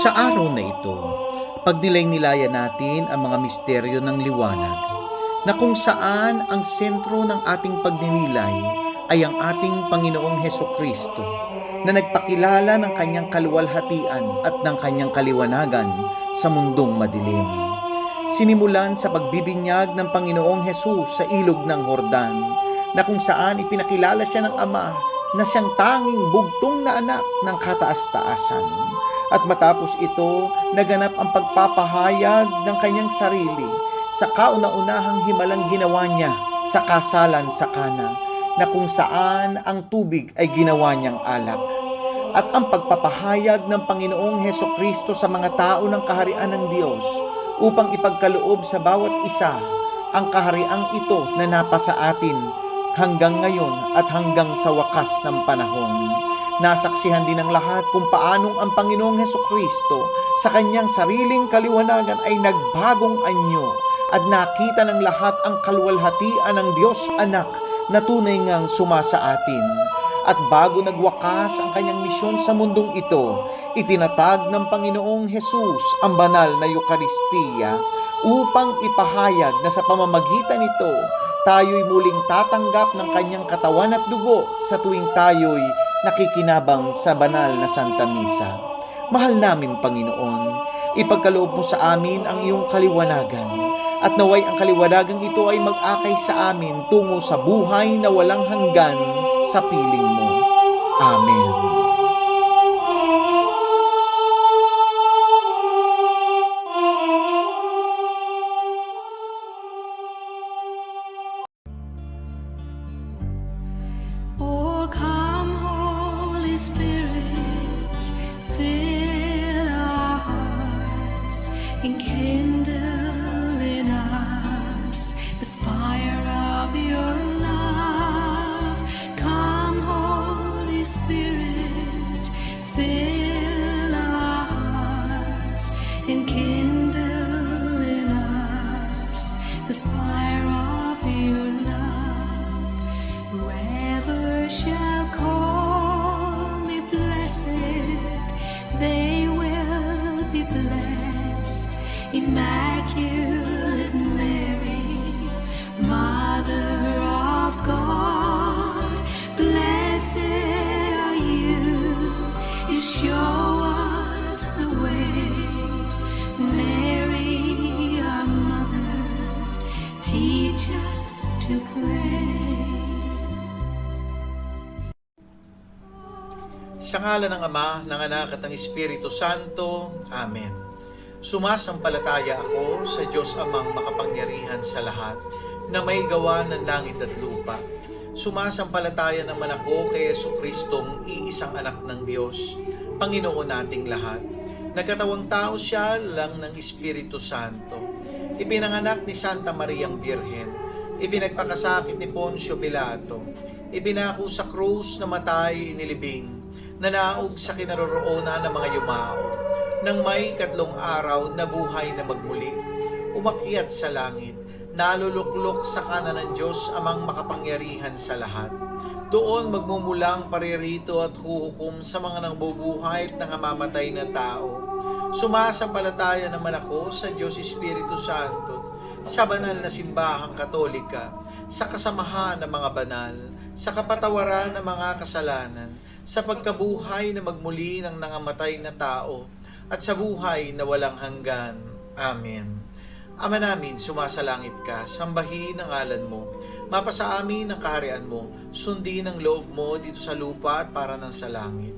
Sa araw na ito, pagnilay-nilayan natin ang mga misteryo ng liwanag na kung saan ang sentro ng ating pagninilay ay ang ating Panginoong Hesukristo na nagpakilala ng kanyang kaluwalhatian at ng kanyang kaliwanagan sa mundong madilim. Sinimulan sa pagbibinyag ng Panginoong Hesus sa ilog ng Jordan na kung saan ipinakilala siya ng Ama na siyang tanging bugtong na anak ng kataas-taasan. At matapos ito, naganap ang pagpapahayag ng kanyang sarili sa kauna-unahang himalang ginawa niya sa kasalan sa Kana, na kung saan ang tubig ay ginawa niyang alak. At ang pagpapahayag ng Panginoong Hesukristo sa mga tao ng kaharian ng Diyos upang ipagkaloob sa bawat isa ang kahariang ito na napasa atin hanggang ngayon at hanggang sa wakas ng panahon. Nasaksihan din ng lahat kung paanong ang Panginoong Hesukristo sa kanyang sariling kaliwanagan ay nagbagong anyo at nakita ng lahat ang kaluwalhatian ng Diyos Anak na tunay ngang sumasa atin. At bago nagwakas ang kanyang misyon sa mundong ito, itinatag ng Panginoong Hesus ang banal na Eukaristiya upang ipahayag na sa pamamagitan nito, tayo'y muling tatanggap ng kanyang katawan at dugo sa tuwing tayo'y nakikinabang sa banal na Santa Misa. Mahal namin Panginoon, ipagkaloob mo sa amin ang iyong kaliwanagan at naway ang kaliwanagang ito ay mag-akay sa amin tungo sa buhay na walang hanggan sa piling mo. Amen. Oh, come, Holy Spirit, fill our hearts, enkindle in us the fire of your love. Come, Holy Spirit, fill our hearts, enkindle in us the fire of your love. Whoever shall call me blessed, they will be blessed. Immaculate Mary, Mother of God, blessed are you. You show us the way. Mary, our Mother, teach us to pray. Sa ngalan ng Ama, ng Anak at ng Espiritu Santo. Amen. Sumasampalataya ako sa Diyos Amang makapangyarihan sa lahat, na may gawa ng langit at lupa. Sumasampalataya naman ako kay Jesucristong iisang anak ng Diyos, Panginoon nating lahat. Nagkatawang tao siya lang ng Espiritu Santo. Ipinanganak ni Santa Mariang Birhen. Ipinagpakasakit ni Poncio Pilato. Ibinako sa krus na matay inilibing. Nanaog sa kinaroroonan ng mga yumao. Nang may 3 araw na buhay na magmuli, umakyat sa langit, naluluklok sa kanan ng Diyos Amang makapangyarihan sa lahat. Doon magmumulang paririto at huhukom sa mga nangbubuhay at nangangamatay na tao. Sumasampalataya naman ako sa Diyos Espiritu Santo, sa banal na simbahang Katolika, sa kasamahan ng mga banal, sa kapatawaran ng mga kasalanan, sa pagkabuhay na magmuli ng nangamatay na tao, at sa buhay na walang hanggan. Amen. Ama namin, sumasalangit ka, sambahin ang ngalan mo, mapasa amin ang kaharian mo, sundin ang loob mo dito sa lupa at para ng sa langit.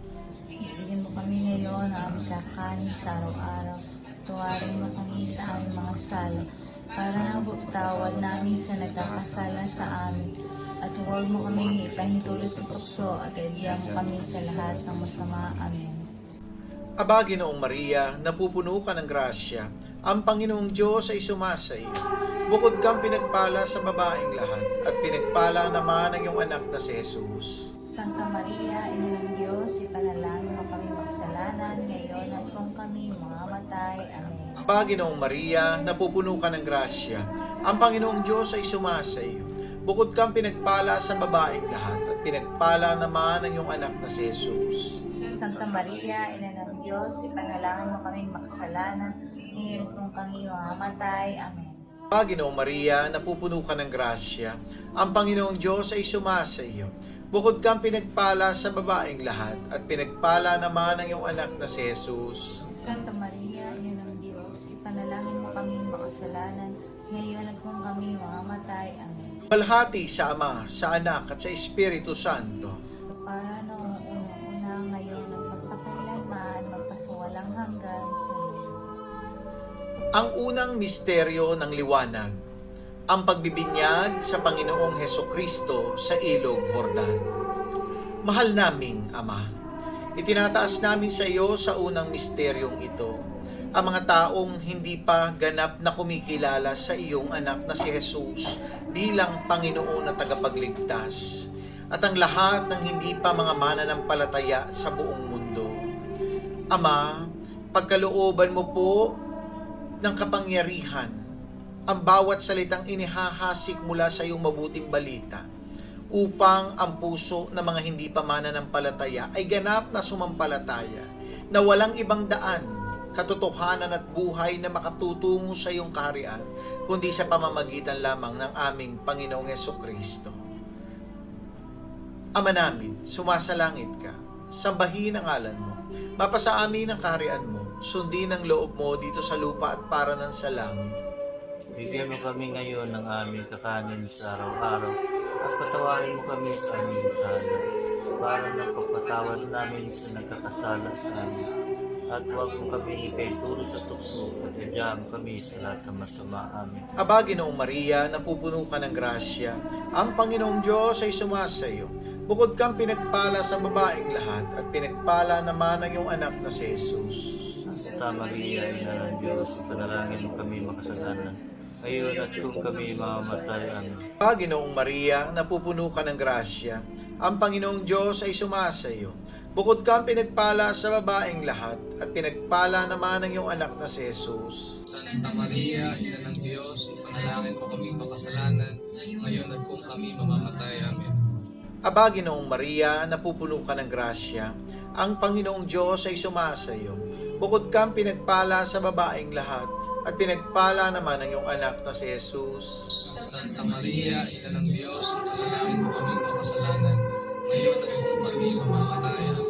Bigyan mo kami ngayon ang aming kakanin sa araw-araw. Tuwarin mo kami sa aming mga sala, para nabutawad namin sa nagkakasala sa amin. At huwag mo kami ipahintulot sa tukso at ibigyan mo kami sa lahat ng masama. Amen. Aba, Ginoong Maria, napupuno ka ng grasya, ang Panginoong Diyos ay sumasa iyo. Bukod kang pinagpala sa babaeng lahat, at pinagpala naman ang iyong anak na si Jesus. Santa Maria, Ina ng Diyos, ipanalangin mo kami makasalanan ngayon at kung kami mamamatay. Amen. Aba, Ginoong Maria, napupuno ka ng grasya. Ang Panginoong Diyos ay sumasa iyo. Bukod kang pinagpala sa babaeng lahat at pinagpala naman ang iyong anak na si Jesus. Santa Maria, Ina ng Diyos, ipanalangin mo kaming makasalanan, ngayon kung kami mamamatay. Amen. Aba, Ginoong Maria, napupuno ka ng grasya. Ang Panginoong Diyos ay sumasa iyo. Bukod kang pinagpala sa babaeng lahat at pinagpala naman ang iyong anak na si Jesus. Santa Maria, Ina ng Diyos, ipanalangin mo kaming makasalanan, ngayon at kung kami mamamatay. Amen. Walhati sa Ama, sa Anak at sa Espiritu Santo. Para noong unang-una, ngayon at magpakailanman, magpasawalang hanggan. Ang unang misteryo ng liwanag, ang pagbibinyag sa Panginoong Hesukristo sa Ilog Jordan. Mahal naming Ama, itinataas namin sa iyo sa unang misteryong ito ang mga taong hindi pa ganap na kumikilala sa iyong anak na si Jesus bilang Panginoon na tagapagligtas at ang lahat ng hindi pa mga mananampalataya sa buong mundo. Ama, pagkalooban mo po ng kapangyarihan ang bawat salitang inihahasik mula sa iyong mabuting balita upang ang puso ng mga hindi pa mananampalataya ay ganap na sumampalataya na walang ibang daan, katotohanan at buhay na makatutungo sa iyong kaharian kundi sa pamamagitan lamang ng aming Panginoong Hesukristo. Ama namin, sumasalangit ka, sambahin ang ngalan mo, mapasa amin ang kaharian mo, sundin ang loob mo dito sa lupa at para ng sa langit. Bigyan mo kami ngayon ng aming kakanin sa araw-araw at patawarin mo kami sa aming kasala para ng pagpatawad namin sa nagkakasala sa amin. At huwag mo kami ikaituro sa tukso at idyaan kami sa lahat ng masama. Amin. Aba, Ginoong Maria, napupuno ka ng grasya. Ang Panginoong Diyos ay sumasa iyo. Bukod kang pinagpala sa babaeng lahat at pinagpala naman ang iyong anak na si Jesus. Santa Maria, Ina ng Diyos, panalangin mo kami makasalanan, ngayon at kung kami mamamatay. Amen. Aba, Ginoong Maria, napupuno ka ng grasya. Ang Panginoong Diyos ay sumasa iyo. Bukod kang pinagpala sa babaeng lahat at pinagpala naman ang iyong anak na si Jesus. Santa Maria, Ina ng Diyos, ipanalangin mo kami makasalanan, ngayon at kung kami mamamatay. Amen. Aba, Ginoong Maria, napupuno ka ng grasya. Ang Panginoong Diyos ay sumasa iyo. Bukod kang pinagpala sa babaeng lahat at pinagpala naman ang iyong anak na si Jesus. Santa Maria, Ina ng Diyos, ipanalangin mo kami makasalanan, ngayon at kung kami mamamatay. Amen.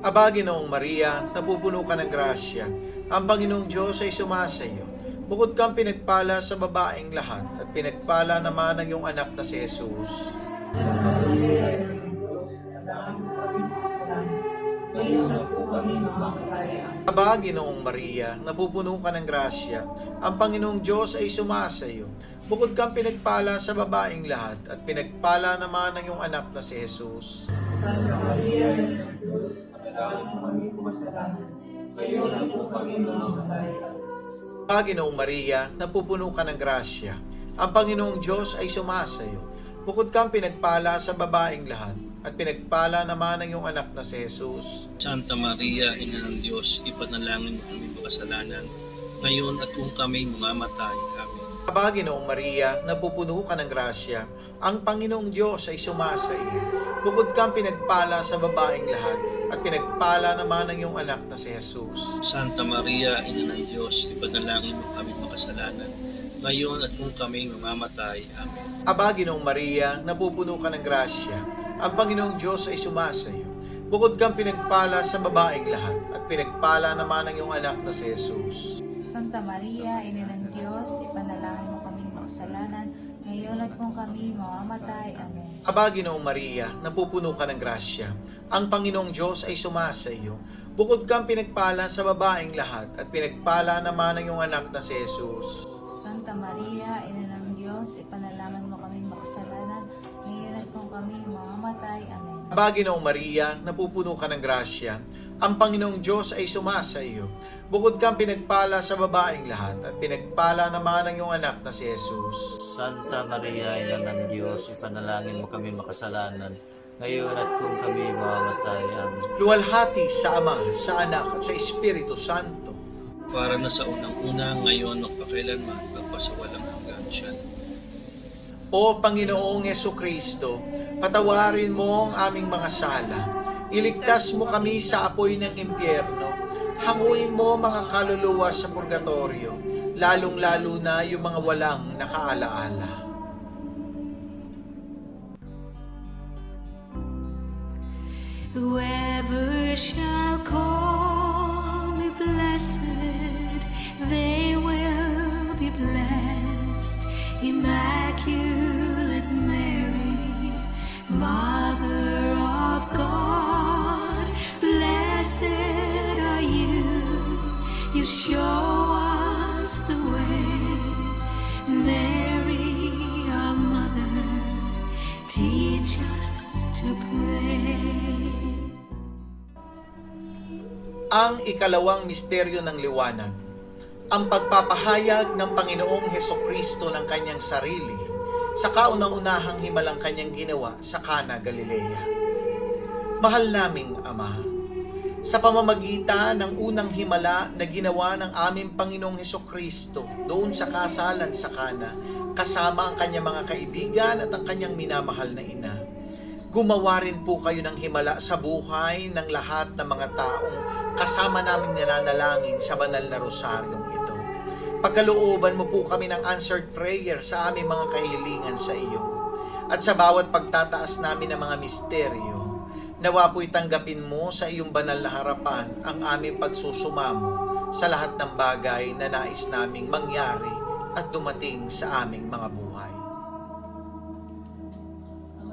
Aba, Ginoong Maria, napupuno ka ng grasya. Ang Panginoong Diyos ay sumasa iyo. Bukod kang pinagpala sa babaeng lahat at pinagpala naman ang iyong anak na si Jesus. Aba, Ginoong Maria, napupuno ka ng grasya. Ang Panginoong Diyos ay sumasa iyo. Bukod kang pinagpala sa babaeng lahat at pinagpala naman ang iyong anak na si Jesus. Aba, Ginoong Maria, napupuno ka ng grasya. Ang Panginoong Diyos ay sumasa iyo. Bukod kang pinagpala sa babaeng lahat at pinagpala naman ang iyong anak na si Jesus. Santa Maria, Ina ng Diyos, ipanalangin mo kami makasalanan, ngayon at kung kami mamamatay. Amen. Aba, Ginoong Maria, napupuno ka ng grasya. Ang Panginoong Diyos ay sumasa iyo. Bukod kang pinagpala sa babaeng lahat at pinagpala naman ang iyong anak na si Jesus. Santa Maria, Ina ng Diyos, ipanalangin mo kami makasalanan, ngayon at kung kami mamamatay. Amen. Aba, Ginoong Maria, napupuno ka ng grasya. Ang Panginoong Diyos ay sumasa iyo. Bukod kang pinagpala sa babaeng lahat at pinagpala naman ang iyong anak na si Jesus. Santa Maria, Ina ng Diyos, ipanalangin mo kaming makasalanan, ngayon at kung kami mamamatay. Amen. Aba, Ginoong Maria, napupuno ka ng grasya. Ang Panginoong Diyos ay sumasa iyo. Bukod kang pinagpala sa babaeng lahat at pinagpala naman ang iyong anak na si Jesus. Santa Maria, Ina ng Diyos, ipanalangin mo kaming makasalanan, ngayon at kung kami mamamatay. Amen. Aba, Ginoong Maria, napupuno ka ng grasya. Ang Panginoong Diyos ay sumasa iyo. Bukod kang pinagpala sa babaeng lahat at pinagpala naman ang iyong anak na si Jesus. Santa Maria, Ina ng Diyos, ipanalangin mo kami makasalanan, ngayon at kung kami mamamatay. Amen. Luwalhati sa Ama, sa Anak at sa Espiritu Santo. para na sa unang-una, ngayon, magpakailanman, magpasawalang hanggan siya. O Panginoong Hesukristo, patawarin mo ang aming mga sala. Iligtas mo kami sa apoy ng impyerno. Hanguin mo mga kaluluwa sa purgatorio, lalong-lalo na yung mga walang nakaalaala. Whoever shall call me blessed, they will be blessed. Immaculate Mary, Mother of God, blessed are you. You show us the way. Mary, our mother, teach us to pray. Ang ikalawang misteryo ng liwanag, ang pagpapahayag ng Panginoong Hesukristo ng kanyang sarili sa kaunang-unahang himalang kanyang ginawa sa Cana, Galilea. Mahal naming Ama, sa pamamagitan ng unang himala na ginawa ng aming Panginoong Hesukristo doon sa kasalan sa Cana, kasama ang kanyang mga kaibigan at ang kanyang minamahal na ina, gumawa rin po kayo ng himala sa buhay ng lahat ng mga taong kasama namin nananalangin sa banal na rosaryong ito. Pagkalooban mo po kami ng answered prayer sa aming mga kahilingan sa iyo. At sa bawat pagtataas namin ng mga misteryo, nawa po'y tanggapin mo sa iyong banal na harapan ang aming pagsusumamo sa lahat ng bagay na nais naming mangyari at dumating sa aming mga buhay.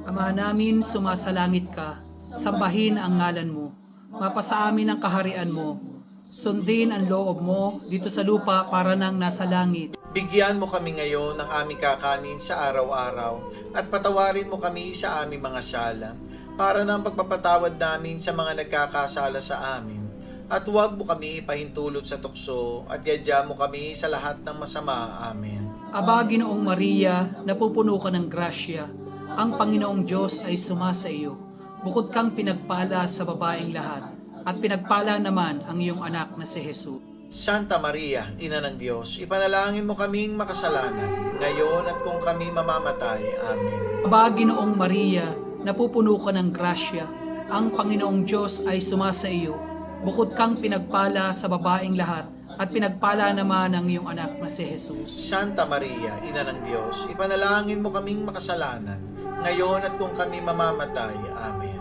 Ama namin, sumasalangit ka, sambahin ang ngalan mo. Mapasa amin ang kaharian mo. Sundin ang loob mo dito sa lupa para nang nasa langit. Bigyan mo kami ngayon ng aming kakanin sa araw-araw at patawarin mo kami sa aming mga sala para ng pagpapatawad namin sa mga nagkakasala sa amin. At huwag mo kami ipahintulot sa tukso at gadya mo kami sa lahat ng masama. Amen. Aba, Ginoong Maria, napupuno ka ng grasya. Ang Panginoong Diyos ay sumasa iyo. Bukod kang pinagpala sa babaeng lahat, at pinagpala naman ang iyong anak na si Jesus. Santa Maria, Ina ng Diyos, ipanalangin mo kaming makasalanan, ngayon at kung kami mamamatay. Amen. Aba, Ginoong Maria, napupuno ka ng grasya. Ang Panginoong Diyos ay sumasa iyo. Bukod kang pinagpala sa babaeng lahat, at pinagpala naman ang iyong anak na si Jesus. Santa Maria, Ina ng Diyos, ipanalangin mo kaming makasalanan, ngayon at kung kami mamamatay. Amen.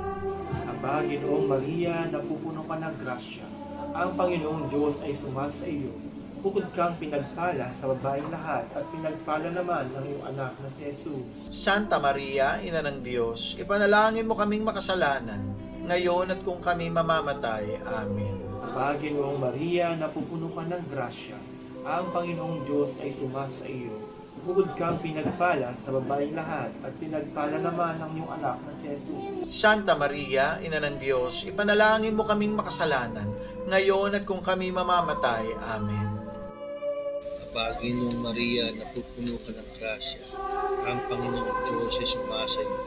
Aba, Ginoong Maria, napupuno ka ng grasya. Ang Panginoong Diyos ay sumasa iyo. Bukod kang pinagpala sa babaeng lahat at pinagpala naman ang iyong anak na si Jesus. Santa Maria, Ina ng Diyos, ipanalangin mo kaming makasalanan, ngayon at kung kami mamamatay. Amen. Aba, Ginoong Maria, napupuno ka ng grasya. Ang Panginoong Diyos ay sumasa iyo. Bukod kang pinagpala sa babaeng lahat at pinagpala naman ang iyong anak na si Jesus. Santa Maria, Ina ng Diyos, ipanalangin mo kaming makasalanan, ngayon at kung kami mamamatay. Amen. Aba, Ginoong Maria, napupuno ka ng grasya. Ang Panginoong Diyos ay sumasa iyo.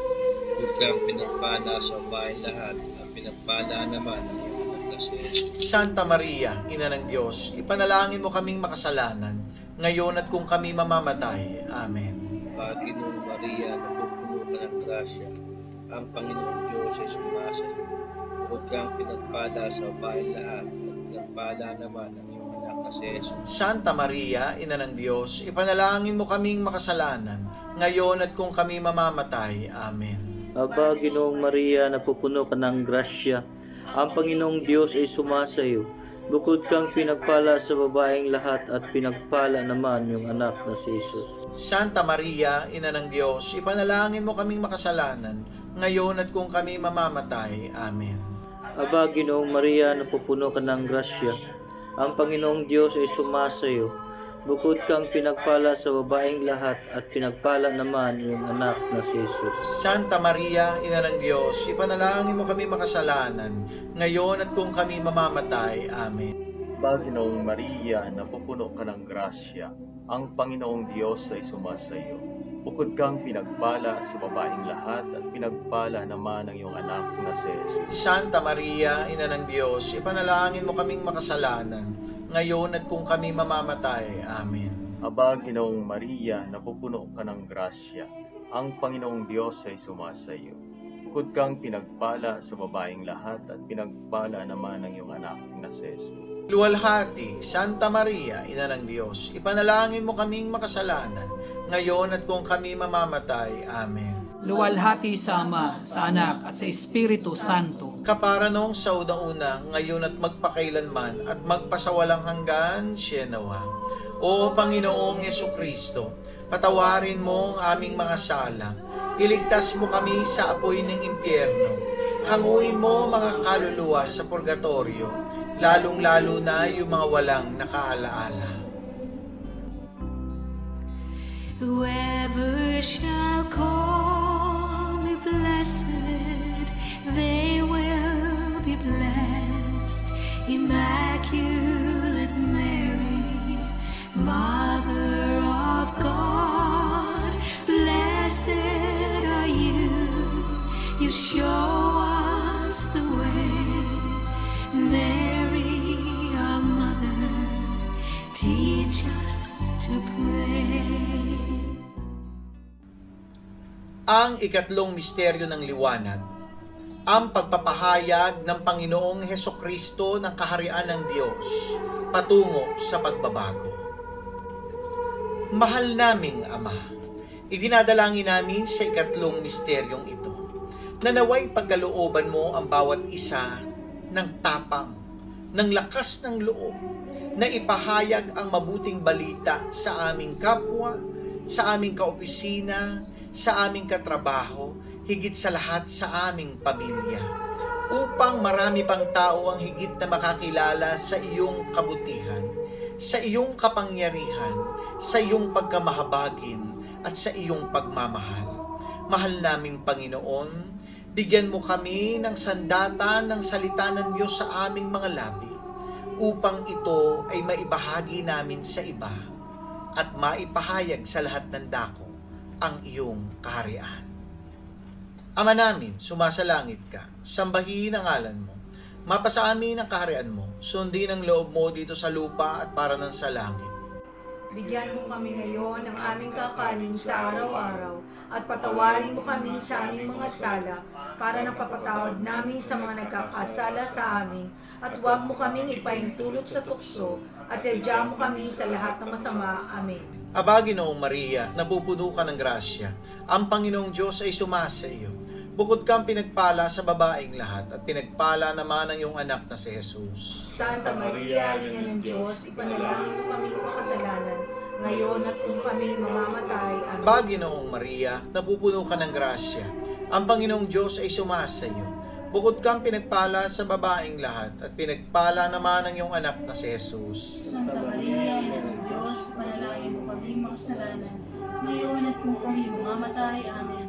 Bukod kang pinagpala sa babaeng lahat at pinagpala naman ang iyong anak na si Jesus. Santa Maria, Ina ng Diyos, ipanalangin mo kaming makasalanan, ngayon at kung kami mamamatay. Amen. Aba, Ginoong Maria, napupuno ka ng grasya. Ang Panginoong Diyos ay sumasa iyo. Bukod kang pinagpala sa babaeng lahat at pinagpala naman ang iyong anak na si Jesus. Santa Maria, Ina ng Diyos, ipanalangin mo kaming makasalanan, ngayon at kung kami mamamatay. Amen. Aba, Ginoong Maria, napupuno ka ng grasya. Ang Panginoong Diyos ay sumasa iyo. Bukod kang pinagpala sa babaeng lahat at pinagpala naman yung anak na si Jesus. Santa Maria, Ina ng Diyos, ipanalangin mo kaming makasalanan, ngayon at kung kami mamamatay. Amen. Aba, Ginoong Maria, napupuno ka ng grasya. Ang Panginoong Diyos ay sumasa iyo. Bukod kang pinagpala sa babaeng lahat at pinagpala naman yung anak na si Jesus. Santa Maria, Ina ng Diyos, ipanalangin mo kami makasalanan, ngayon at kung kami mamamatay. Amen. Aba, Ginoong Maria, napupuno ka ng grasya. Ang Panginoong Diyos ay sumasa iyo. Bukod kang pinagpala sa babaeng lahat at pinagpala naman ang iyong anak na si Jesus. Santa Maria, Ina ng Diyos, ipanalangin mo kaming makasalanan, ngayon at kung kami mamamatay. Amen. Aba, Ginoong Maria, napupuno ka ng grasya. Ang Panginoong Diyos ay sumasa iyo. Bukod kang pinagpala sa babaeng lahat at pinagpala naman ang iyong anak na si Jesus. Luwalhati, Santa Maria, Ina ng Diyos, ipanalangin mo kaming makasalanan, ngayon at kung kami mamamatay. Amen. Luwalhati sa Ama, sa Anak, at sa Espiritu Santo. Kapara noong sa unang-una, ngayon at magpakailanman, at magpasawalang hanggan, Sienawa. O Panginoong Yesukristo, patawarin mo ang aming mga sala. Iligtas mo kami sa apoy ng impyerno. Hanguin mo mga kaluluwa sa purgatorio, lalong-lalo na yung mga walang nakaalaala. Whoever shall call me blessed, they will be blessed. Immaculate Mary, Mother of God, blessed are you. You show us the way. Mary, our mother, teach us to pray. Ang ikatlong misteryo ng liwanag, ang pagpapahayag ng Panginoong Hesukristo ng kaharian ng Diyos patungo sa pagbabago. Mahal naming Ama, idinadalangin namin sa ikatlong misteryong ito na naway pagkalooban mo ang bawat isa ng tapang, ng lakas ng loob na ipahayag ang mabuting balita sa aming kapwa, sa aming kaopisina, sa aming katrabaho, higit sa lahat sa aming pamilya, upang marami pang tao ang higit na makakilala sa iyong kabutihan, sa iyong kapangyarihan, sa iyong pagkamahabagin, at sa iyong pagmamahal. Mahal naming Panginoon, bigyan mo kami ng sandata ng salita ng Diyos sa aming mga labi, upang ito ay maibahagi namin sa iba, at maipahayag sa lahat ng dako ang iyong kaharian. Ama namin, sumasalangit ka, sambahin ang ngalan mo, mapasa amin ang kaharian mo, sundin ang loob mo dito sa lupa at para ng sa langit. Bigyan mo kami ngayon ng aming kakanin sa araw-araw at patawarin mo kami sa aming mga sala para napapatawad namin sa mga nagkakasala sa amin at huwag mo kaming ipaintulot sa tukso at iadya mo kami sa lahat ng masama. Amen. Aba, Ginoong Maria, napupuno ka ng grasya. Ang Panginoong Diyos ay sumasa iyo. Bukod kang pinagpala sa babaeng lahat at pinagpala naman ang iyong anak na si Jesus. Santa Maria, Ina ng Diyos, ipanalangin mo kaming makasalanan ngayon at kung kami mamamatay. Amen. Aba, Ginoong Maria, napupuno ka ng grasya. Ang Panginoong Diyos ay sumasa iyo. Bukod kang pinagpala sa babaeng lahat at pinagpala naman ang iyong anak na si Jesus. Santa Maria, Ina ng Diyos, panalangin mo kami makasalanan, ngayon at kung kami mamamatay. Amen.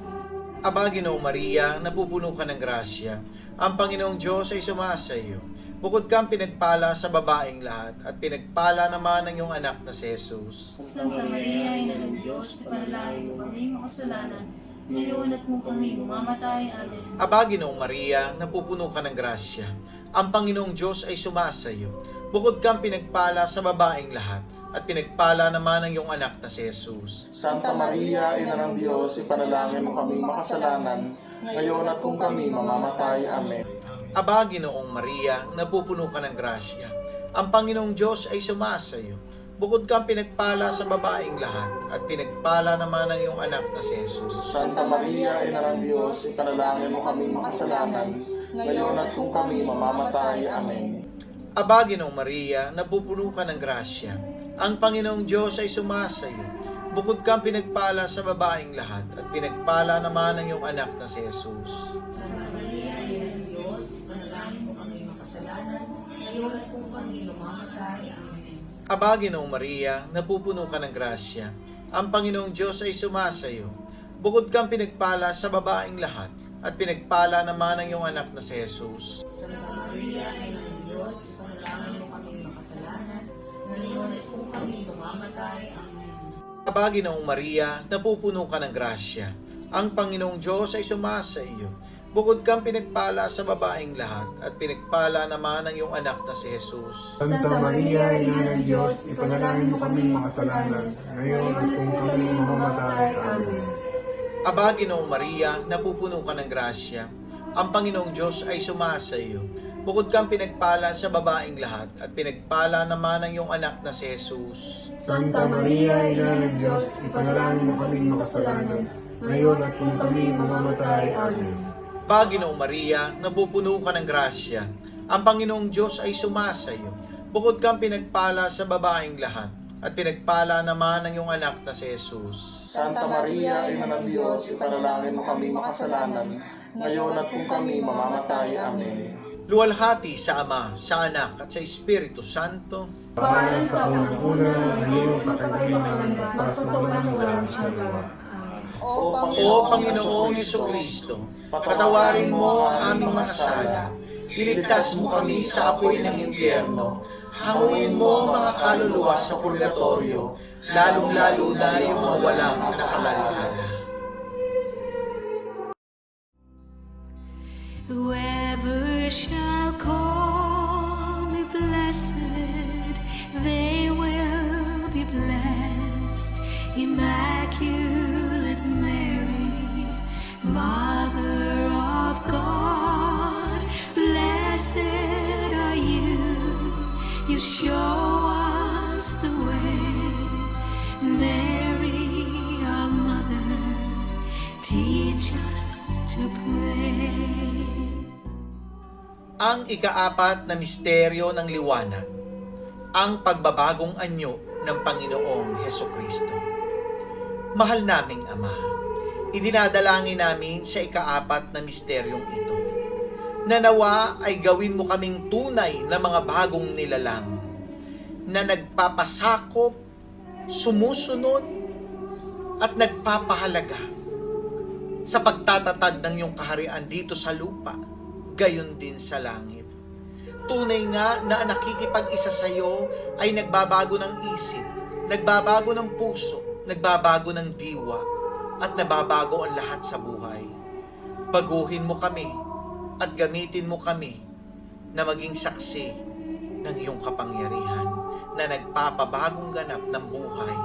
Aba, Ginoong Maria, napupuno ka ng grasya. Ang Panginoong Diyos ay sumasa iyo. Bukod kang pinagpala sa babaeng lahat at pinagpala naman ang iyong anak na si Jesus. Santa Maria, Ina ng Diyos, panalangin mo kami makasalanan, ngayon at kung kami mamamatay. Amen. Aba, Ginoong Maria, napupuno ka ng grasya. Ang Panginoong Diyos ay sumasa iyo. Bukod kang pinagpala sa babaeng lahat at pinagpala naman ang iyong anak na si Jesus. Santa Maria, Ina ng Diyos, ipanalangin mo kami makasalanan, ngayon at kung kami mamamatay. Amen. Aba, Ginoong Maria, napupuno ka ng grasya. Ang Panginoong Diyos ay sumasa iyo. Bukod kang pinagpala sa babaeng lahat at pinagpala naman ang iyong anak na si Jesus. Santa Maria, Ina ng Diyos, ipanalangin mo kami makasalanan, ngayon at kung kami mamamatay. Amen. Aba, Ginoong Maria, napupuno ka ng grasya. Ang Panginoong Diyos ay sumasa iyo. Bukod kang pinagpala sa babaeng lahat at pinagpala naman ang iyong anak na si Jesus. Santa Maria, Ina ng Diyos, panalangin mo kami makasalanan, ngayon at kung kami mamamatay. Amen. Aba, Ginoong Maria, napupuno ka ng grasya. Ang Panginoong Diyos ay sumasa iyo. Bukod kang pinagpala sa babaeng lahat at pinagpala naman ang iyong anak na si Jesus. Santa Maria, Ina ng Diyos, panalangin mo kami makasalanan, ngayon at kung kami mamamatay. Amen. Aba, Ginoong Maria, napupuno ka ng grasya. Ang Panginoong Diyos ay sumasa iyo. Bukod kang pinagpala sa babaeng lahat, at pinagpala naman ang iyong anak na si Jesus. Santa Maria, Ina ng Diyos, ipanalangin mo kaming makasalanan, ngayon at kung kami mamamatay. Amen. Aba, Ginoong Maria, napupuno ka ng grasya. Ang Panginoong Diyos ay sumasa iyo. Bukod kang pinagpala sa babaeng lahat, at pinagpala naman ang iyong anak na si Jesus. Santa Maria, Ina ng Diyos, ipanalangin mo kaming makasalanan, ngayon at kung kami mamamatay. Amen. Panginoong Maria, napupuno ka ng grasya. Ang Panginoong Diyos ay sumasa iyo. Bukod kang pinagpala sa babaeng lahat, at pinagpala naman ang iyong anak na si Jesus. Santa Maria, Ina ng Diyos, ipanalangin mo kami makasalanan, ngayon at kung kami mamamatay. Amen. Luwalhati sa Ama, sa Anak, at sa Espiritu Santo. Pangalan sa unang-una, ngayon at kailanman, para sa walang hanggan. O Panginoong Hesukristo, patawarin mo ang aming mga sala. Iligtas mo kami sa apoy ng impyerno. Hanguin mo ang mga kaluluwa sa purgatorio, lalong-lalo na yung mga walang nakaalala. Whoever shall call me blessed, they will be blessed. Immaculate Mary, Mother of God, blessed are you. You show us the way. Mary, our mother, teach us to pray. Ang ikaapat na misteryo ng liwanag, ang pagbabagong anyo ng Panginoong Hesukristo. Mahal naming Ama, idinadalangin namin sa ikaapat na misteryong ito, na nawa ay gawin mo kaming tunay na mga bagong nilalang, na nagpapasakop, sumusunod, at nagpapahalaga sa pagtatatag ng iyong kaharian dito sa lupa, gayon din sa langit. Tunay nga na ang nakikipag-isa sa iyo ay nagbabago ng isip, nagbabago ng puso, nagbabago ng diwa, at nababago ang lahat sa buhay. Baguhin mo kami at gamitin mo kami na maging saksi ng iyong kapangyarihan na nagpapabagong ganap ng buhay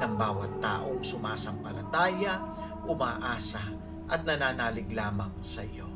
ng bawat taong sumasampalataya, umaasa, at nananalig lamang sa iyo.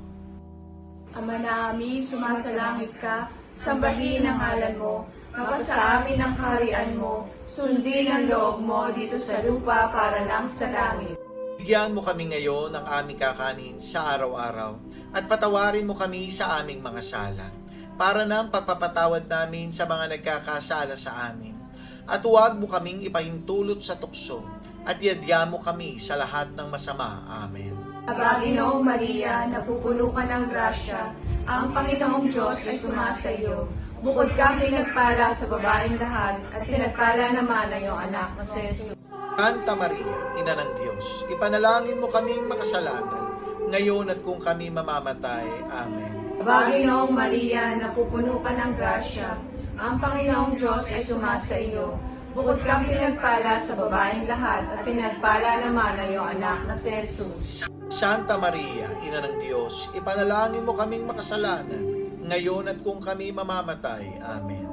Ama namin, sumasalangit ka, sambahin ang ngalan mo, mapasa amin ang kaharian mo, sundin ang loob mo dito sa lupa para lang sa langit. Bigyan mo kami ngayon ng aming kakanin sa araw-araw at patawarin mo kami sa aming mga sala para nang pagpapatawad namin sa mga nagkakasala sa amin. At huwag mo kaming ipahintulot sa tukso at yadya mo kami sa lahat ng masama. Amen. Aba, Ginoong Maria, napupuno ka ng grasya, ang Panginoong Diyos ay sumasa iyo. Bukod kang pinagpala sa babaeng lahat, at pinagpala naman ang iyong anak na si Jesus. Santa Maria, Ina ng Diyos, ipanalangin mo kaming makasalanan, ngayon at kung kami mamamatay. Amen. Aba, Ginoong Maria, napupuno ka ng grasya, ang Panginoong Diyos ay sumasa iyo. Bukod kang pinagpala sa babaeng lahat, at pinagpala naman ang iyong anak na si Jesus. Santa Maria, Ina ng Diyos, ipanalangin mo kaming makasalanan, ngayon at kung kami mamamatay. Amen.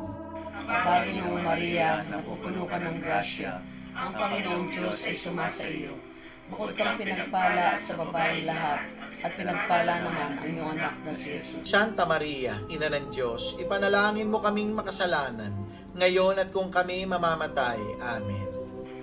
Aba, Ginoong Maria, napupuno ka ng grasya, ang Panginoong Diyos ay sumasa iyo. Bukod kang pinagpala sa babaeng lahat, at pinagpala naman ang iyong anak na si Jesus. Santa Maria, Ina ng Diyos, ipanalangin mo kaming makasalanan, ngayon at kung kami mamamatay. Amen.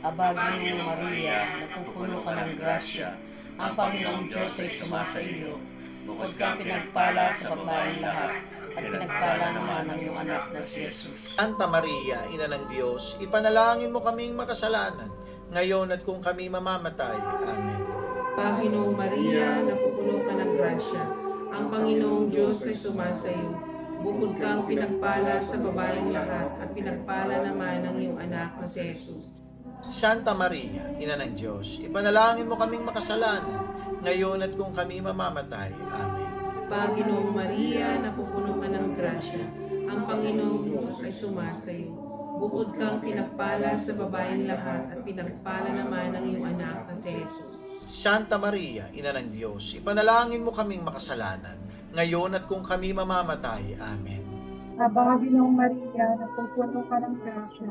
Aba, Ginoong Maria, napupuno ka ng grasya, ang Panginoong Diyos ay sumasa iyo. Bukod kang pinagpala sa babaeng lahat, at pinagpala naman ang iyong anak na si Jesus. Santa Maria, Ina ng Diyos, ipanalangin mo kaming makasalanan, ngayon at kung kami mamamatay. Amen. Panginoong Maria, napupuno ka ng grasya, ang Panginoong Diyos ay sumasa iyo. Bukod kang pinagpala sa babaeng lahat, at pinagpala naman ang iyong anak na si Jesus. Santa Maria, Ina ng Diyos, ipanalangin mo kaming makasalanan, ngayon at kung kami mamamatay. Amen. Panginoong Maria, napupuno ka ng grasya, ang Panginoong Diyos ay sumasa iyo. Bukod kang pinagpala sa babaeng lahat, at pinagpala naman ang iyong anak na si Jesus. Santa Maria, Ina ng Diyos, ipanalangin mo kaming makasalanan, ngayon at kung kami mamamatay. Amen. Aba, Ginoong Maria, napupuno ka ng grasya.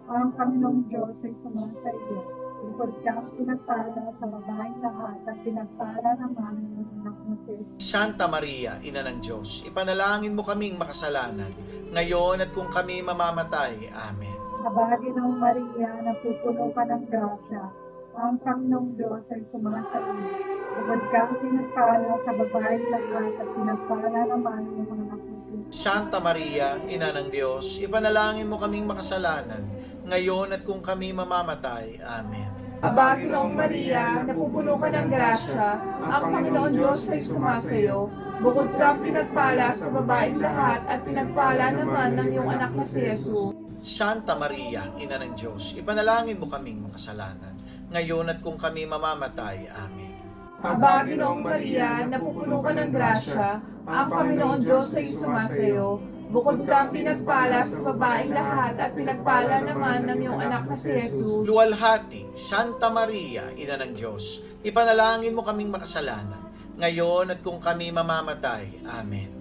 Ang Panginoong Diyos ay sumasa iyo. Bukod kang pinagpala sa babaeng lahat at pinagpala naman ng anak mo si Jesus. Santa Maria, Ina ng Diyos, ipanalangin mo kaming makasalanan, ngayon at kung kami mamamatay. Amen. Aba, Ginoong Maria, napupuno ka ng grasya. Ang Panginoong Diyos ay sumasa iyo. Bukod kang pinagpala sa babaeng lahat at pinagpala naman ng anak mo si Jesus. Santa Maria, Ina ng Diyos, ipanalangin mo kaming makasalanan, ngayon at kung kami mamamatay. Amen. Aba, Ginoong Maria, napupuno ka ng grasya, ang Panginoon Diyos ay sumasayo. Bukod kang pinagpala sa babaeng lahat at pinagpala naman ng iyong anak na si Jesus. Santa Maria, Ina ng Diyos, ipanalangin mo kaming makasalanan, ngayon at kung kami mamamatay. Amen. Aba, Ginoong Maria, napupuno ka ng grasya, ang Panginoon Diyos ay sumasayo. Bukod kang pinagpala sa babaeng lahat at pinagpala naman ng iyong anak na si Jesus. Luwalhati, Santa Maria, Ina ng Diyos, ipanalangin mo kaming makasalanan, ngayon at kung kami mamamatay. Amen.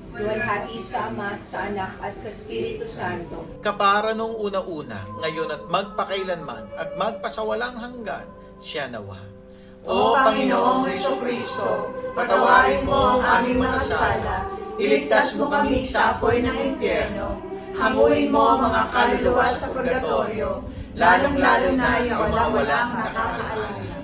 Luwalhati sa Ama, sa Anak, at sa Espiritu Santo. Kapara nung una-una, ngayon at magpakailanman at magpasawalang hanggan, siya nawa. O Panginoong Jesucristo, patawarin mo ang aming mga sala, iligtas mo kami sa apoy ng impyerno, hanguin mo ang mga kaluluwa sa purgatorio, lalong-lalo na yung mga walang nakakaalala.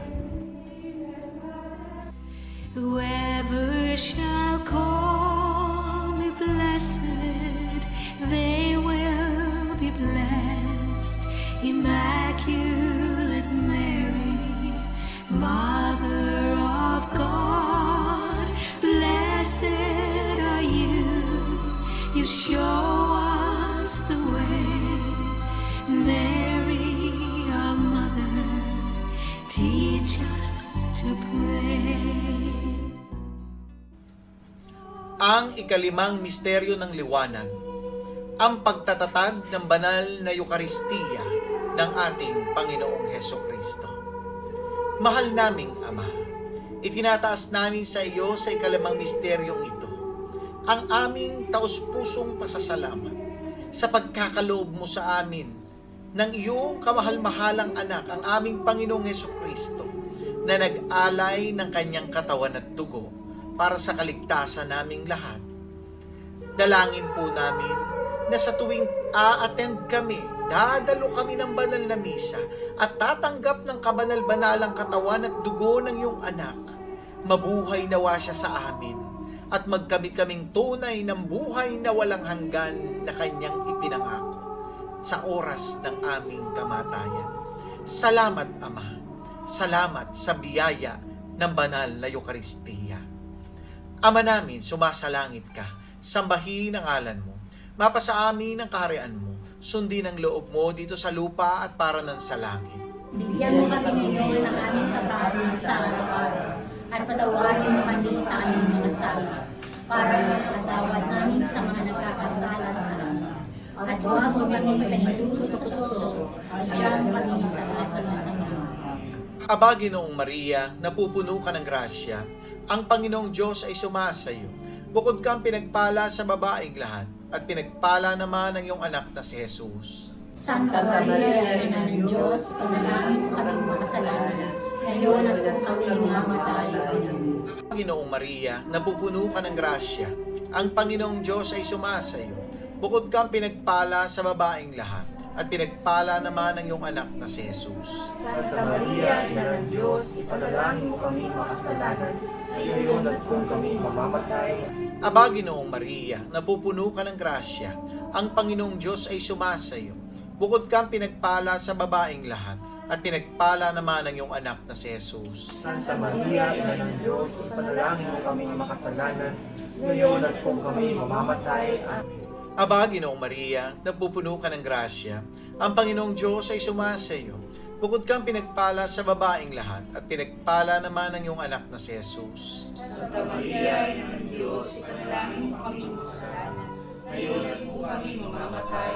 Whoever shall call me blessed, they will be blessed. Immaculate Mary, Mother of God, blessed are you. You show us the way. Mary, our mother, teach us to pray. Ang ikalimang misteryo ng liwanag, ang pagtatatag ng banal na Eukaristiya ng ating Panginoong Hesukristo. Mahal naming Ama, itinataas namin sa iyo sa ikalimang misteryong ito ang aming taus-pusong pasasalamat sa pagkakaloob mo sa amin ng iyong kamahal-mahalang anak, ang aming Panginoong Hesukristo, na nag-alay ng kanyang katawan at dugo para sa kaligtasan naming lahat. Dalangin po namin na sa tuwing a-attend kami, dadalo kami ng banal na misa at tatanggap ng kabanal-banalang katawan at dugo ng iyong anak, mabuhay nawa siya sa amin at magkamit kaming tunay ng buhay na walang hanggan na kanyang ipinangako sa oras ng aming kamatayan. Salamat, Ama. Salamat sa biyaya ng banal na Eukaristiya. Ama namin, sumasalangit ka, sambahin ang ngalan mo, mapasa amin ang kaharian mo, sundin ang loob mo dito sa lupa at para ng sa langit. Bigyan mo kami ngayon ng aming kakanin sa araw-araw at patawarin mo kami sa aming mga sala para mapatawad namin sa mga nagkakasala sa amin. At huwag mo kami panituso at diyan kami sa kasalanan. Aba, Ginoong Maria, napupuno ka ng grasya, ang Panginoong Diyos ay sumasa iyo. Bukod kang pinagpala sa babaeng lahat, at pinagpala naman ang iyong anak na si Jesus. Santa Maria, Ina ng Diyos, panalangin mo kaming makasalanan, ngayon at kung kami mamamatay. Amen. Ginoong Maria, napupuno ka ng grasya, ang Panginoong Diyos ay sumasa iyo. Bukod kang pinagpala sa babaeng lahat, at pinagpala naman ang iyong anak na si Jesus. Santa Maria, Ina ng Diyos, ipanalangin mo kami makasalanan, ngayon at kung kami mamamatay. Aba, Ginoong Maria, napupuno ka ng grasya, ang Panginoong Diyos ay sumasa iyo. Bukod kang pinagpala sa babaeng lahat, at pinagpala naman ang iyong anak na si Jesus. Santa Maria, Ina ng Diyos, ipanalangin mo kami makasalanan, ngayon at kung kami mamamatay. Amen. Aba, Ginoong Maria, napupuno ka ng grasya, ang Panginoong Diyos ay sumasa iyo. Bukod kang pinagpala sa babaeng lahat, at pinagpala naman ang iyong anak na si Jesus. Santa Maria, Ina ng Diyos, ipanalangin mo kami makasalanan, ngayon at kung kami mamamatay.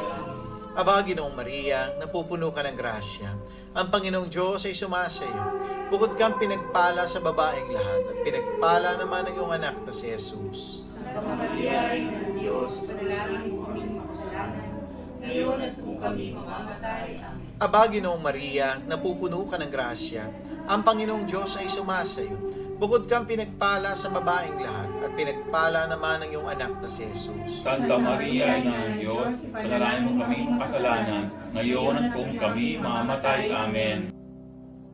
Aba, Ginoong Maria, napupuno ka ng grasya, ang Panginoong Diyos ay sumasa iyo. Bukod kang pinagpala sa babaeng lahat at pinagpala naman ang iyong anak na si Jesus. Santa Maria, Ina ng Diyos, panalangin mo kaming makasalanan, ngayon at kung kami mamamatay. Amen. Aba, Ginoong Maria, napupuno ka ng grasya, ang Panginoong Diyos ay sumasa iyo. Bukod kang pinagpala sa babaeng lahat at pinagpala naman ang iyong anak na si Jesus. Santa Maria, Ina ng Diyos, panalangin mo kami makasalanan, ngayon at kung kami mamamatay. Amen.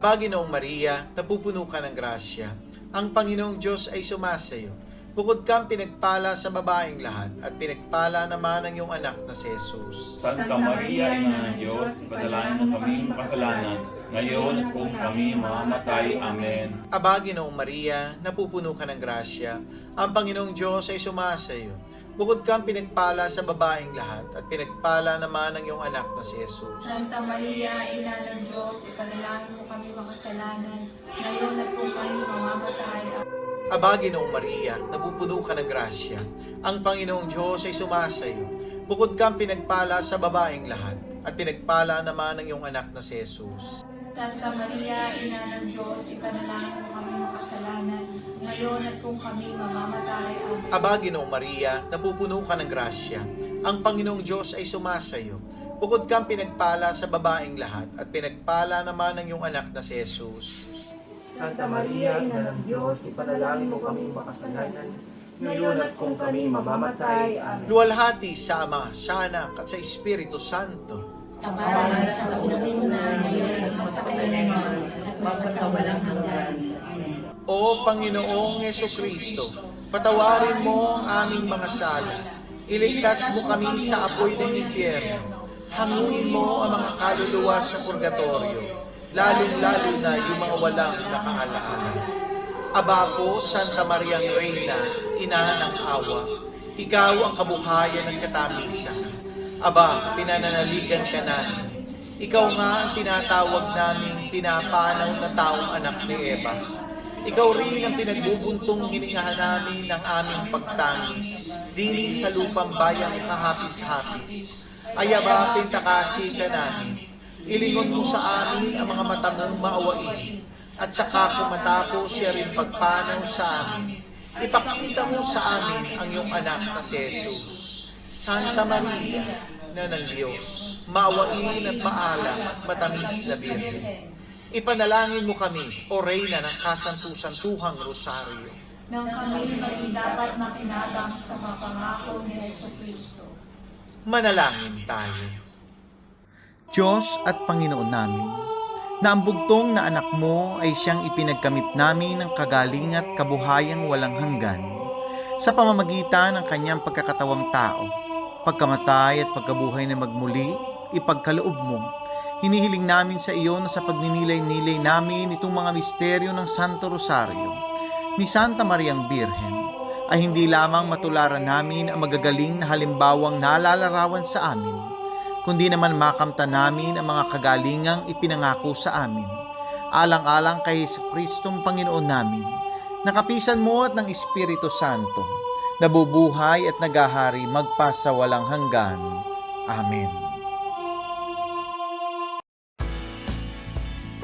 Aba, Ginoong Maria, napupuno ka ng grasya, ang Panginoong Diyos ay sumasa iyo. Bukod kang pinagpala sa babaeng lahat at pinagpala naman ang iyong anak na si Jesus. Santa Maria, Ina ng Diyos, panalangin mo kami makasalanan, ngayon at kung kami mamamatay. Amen. Aba, Ginoong Maria, napupuno ka ng grasya, ang Panginoong Diyos ay sumasa iyo. Bukod kang pinagpala sa babaeng lahat at pinagpala naman ang iyong anak na si Jesus. Santa Maria, Ina ng Diyos, ipanalangin mo kami makasalanan, ngayon at kung kami mamamatay. Aba, Ginoong Maria, napupuno ka ng grasya, ang Panginoong Diyos ay sumasa iyo. Bukod kang pinagpala sa babaeng lahat at pinagpala naman ang iyong anak na si Jesus. Santa Maria, Ina ng Diyos, ipanalangin mo kami makasalanan, ngayon at kung kami mamamatay. Amen. Aba, Ginoong Maria, napupuno ka ng grasya, ang Panginoong Diyos ay sumasa iyo. Bukod kang pinagpala sa babaeng lahat at pinagpala naman ang iyong anak na si Jesus. Santa Maria, Ina ng Diyos, ipanalangin mo kami makasalanan, ngayon at kung kami mamamatay. Amen. Luwalhati sa Ama, sa Anak at sa Espiritu Santo. Kabalan sa unang-una, ngayon at magpakailanman, at magpasawalang hanggan. O Panginoong Hesukristo, patawarin mo ang aming mga sala. Iligtas mo kami sa apoy ng impyerno. Hanguin mo ang mga kaluluwa sa purgatorio, lalong-lalo na yung mga walang nakaalaala. Aba po, Santa Mariang Reyna, Ina ng Awa, ikaw ang kabuhayan at katamisan. Aba, pinananaligan ka namin. Ikaw nga ang tinatawag naming pinapanaw na taong anak ni Eva. Ikaw rin ang pinagbubuntong hiningahan namin ng aming pagtangis, dili sa lupang bayang kahapis-hapis. Ayaba, pintakasi ka namin. Ilingon mo sa amin ang mga mata mong maawain, at saka kung matapos siya rin pagpanaw sa amin, ipakita mo sa amin ang iyong anak na si Jesus. Santa Maria, na ng Diyos, maawain at maalam at matamis na Birhen. Ipanalangin mo kami, O Reyna ng kasantu-santuhang Rosaryo, nang kami maging dapat makinabang sa mga pangako ni Jesucristo. Manalangin tayo. Diyos at Panginoon namin, na ang bugtong na anak mo ay siyang ipinagkamit namin ng kagaling at kabuhayang walang hanggan sa pamamagitan ng kanyang pagkakatawang tao, pagkamatay at pagkabuhay na magmuli, ipagkaloob mo. Hinihiling namin sa iyo na sa pagninilay-nilay namin itong mga misteryo ng Santo Rosario ni Santa Mariang Birhen ay hindi lamang matularan namin ang magagaling na halimbawang nalalarawan sa amin, kundi naman makamta namin ang mga kagalingang ipinangako sa amin, alang-alang kay Jesucristong Panginoon namin, nakapisan mo at ng Espiritu Santo, nabubuhay at nagahari magpasawalang hanggan. Amen.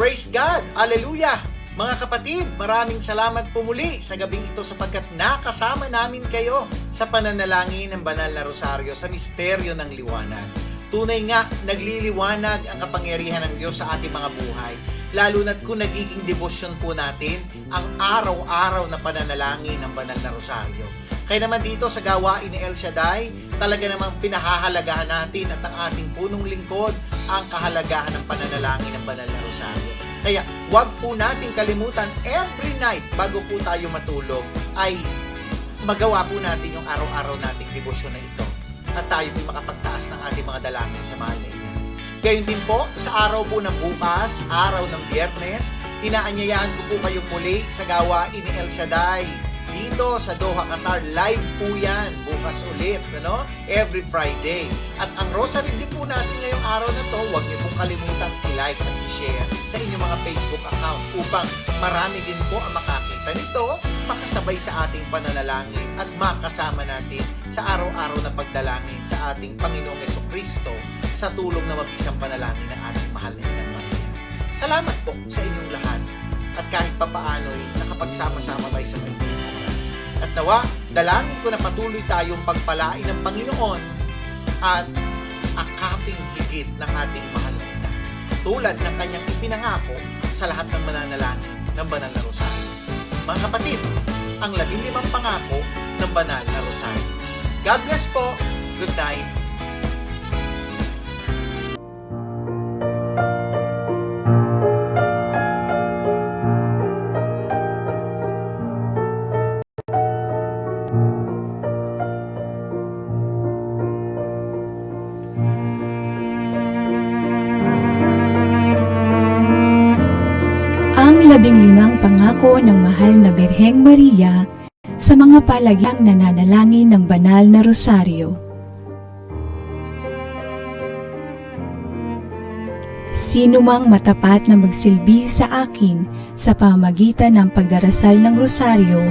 Praise God! Hallelujah! Mga kapatid, maraming salamat po muli sa gabing ito sapagkat nakasama namin kayo sa pananalangin ng Banal na Rosaryo sa Misteryo ng Liwanag. Tunay nga, nagliliwanag ang kapangyarihan ng Diyos sa ating mga buhay, lalo na't kung nagiging debosyon po natin ang araw-araw na pananalangin ng Banal na Rosaryo. Kaya naman dito sa gawain ni El Shaddai, talaga namang pinahahalagahan natin at ang ating punong lingkod ang kahalagahan ng pananalangin ng Banal na Rosaryo. Kaya huwag po natin kalimutan every night bago po tayo matulog ay magawa po natin yung araw-araw nating debosyon na ito at tayo po makapagtaas ng ating mga dalangin sa mahal na Ina. Gayon din po, sa araw po ng bukas, araw ng Biyernes, inaanyayahan ko po kayong muli sa gawain ni El Shaddai. Dito sa Doha, Qatar, live po yan, bukas ulit, ano? Every Friday. At ang rosary din po natin ngayong araw na to, huwag niyo pong kalimutan i-like at i-share sa inyong mga Facebook account upang marami din po ang makakita nito, makasabay sa ating pananalangin at makasama natin sa araw-araw na pagdalangin sa ating Panginoong Jesucristo sa tulong na mabisang panalangin ng ating mahal na Inang Maria. Salamat po sa inyong lahat at kahit papaano'y nakapagsama-sama tayo sa may oras. At nawa, dalangin ko na patuloy tayong pagpalain ng Panginoon at akaping higit ng ating mahal na ina, tulad ng kanyang ipinangako sa lahat ng mananalangin ng Banal na Rosario. Mga kapatid, ang 15 pangako ng Banal na Rosario. God bless po. Good night. Ang 15 pangako ng mahal na Birheng Maria sa mga palagyang nananalangin ng Banal na Rosaryo. Sino mang matapat na magsilbi sa akin sa pamamagitan ng pagdarasal ng Rosaryo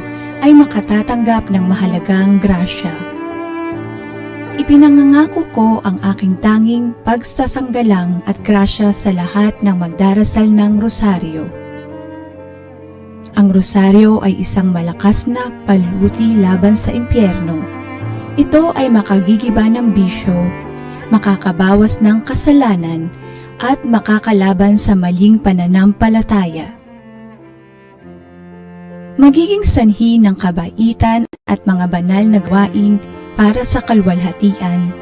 ay makatatanggap ng mahalagang grasya. Ipinangangako ko ang aking tanging pagsasanggalang at grasya sa lahat ng magdarasal ng Rosaryo. Ang rosaryo ay isang malakas na paluti laban sa impyerno. Ito ay makagigiba ng bisyo, makakabawas ng kasalanan, at makakalaban sa maling pananampalataya. Magiging sanhi ng kabaitan at mga banal na gawain para sa kalwalhatian.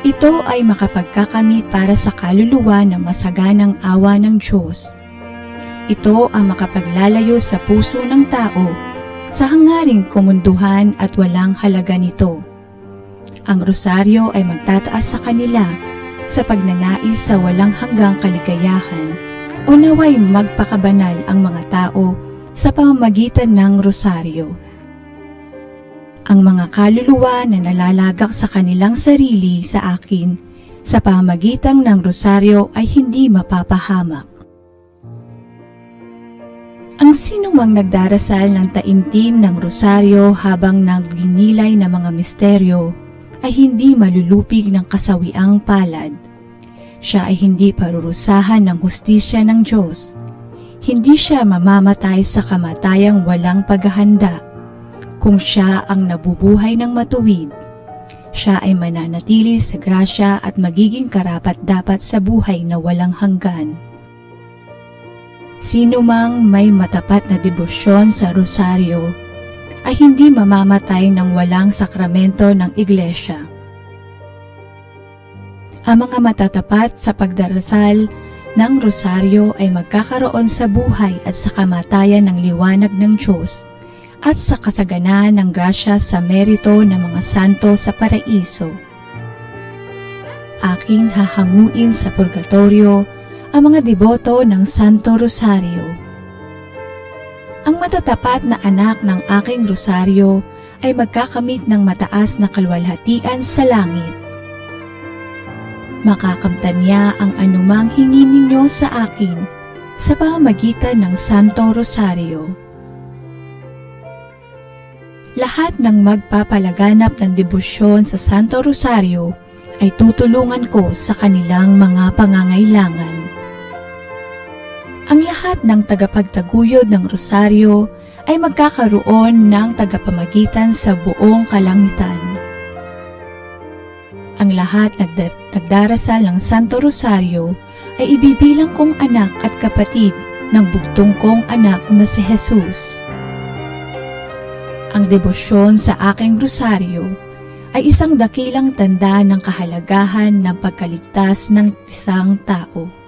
Ito ay makapagkakamit para sa kaluluwa ng masaganang awa ng Diyos. Ito ang makapaglalayo sa puso ng tao sa hangaring kumunduhan at walang halaga nito. Ang rosaryo ay magtataas sa kanila sa pagnanais sa walang hanggang kaligayahan o naway magpakabanal ang mga tao sa pamamagitan ng rosaryo. Ang mga kaluluwa na nalalagak sa kanilang sarili sa akin sa pamamagitan ng rosaryo ay hindi mapapahamak. Ang sinumang nagdarasal ng taimtim ng rosaryo habang nagginilay ng mga misteryo ay hindi malulupig ng kasawiang palad. Siya ay hindi parurusahan ng hustisya ng Diyos. Hindi siya mamamatay sa kamatayang walang paghahanda. Kung siya ang nabubuhay ng matuwid, siya ay mananatili sa grasya at magiging karapat-dapat sa buhay na walang hanggan. Sino mang may matapat na debosyon sa rosaryo ay hindi mamamatay ng walang sakramento ng iglesia. Ang mga matatapat sa pagdarasal ng rosaryo ay magkakaroon sa buhay at sa kamatayan ng liwanag ng Diyos at sa kasaganaan ng grasya sa merito ng mga santo sa paraiso. Aking hahanguin sa purgatorio ang mga deboto ng Santo Rosario. Ang matatapat na anak ng aking rosaryo ay magkakamit ng mataas na kalwalhatian sa langit. Makakamtan niya ang anumang hingi ninyo sa akin sa pamamagitan ng Santo Rosario. Lahat ng magpapalaganap ng debosyon sa Santo Rosario ay tutulungan ko sa kanilang mga pangangailangan. Ang lahat ng tagapagtaguyod ng rosaryo ay magkakaroon ng tagapamagitan sa buong kalangitan. Ang lahat nagdarasal ng Santo Rosario ay ibibilang kong anak at kapatid ng bugtong kong anak na si Jesus. Ang debosyon sa aking rosaryo ay isang dakilang tanda ng kahalagahan ng pagkaligtas ng isang tao.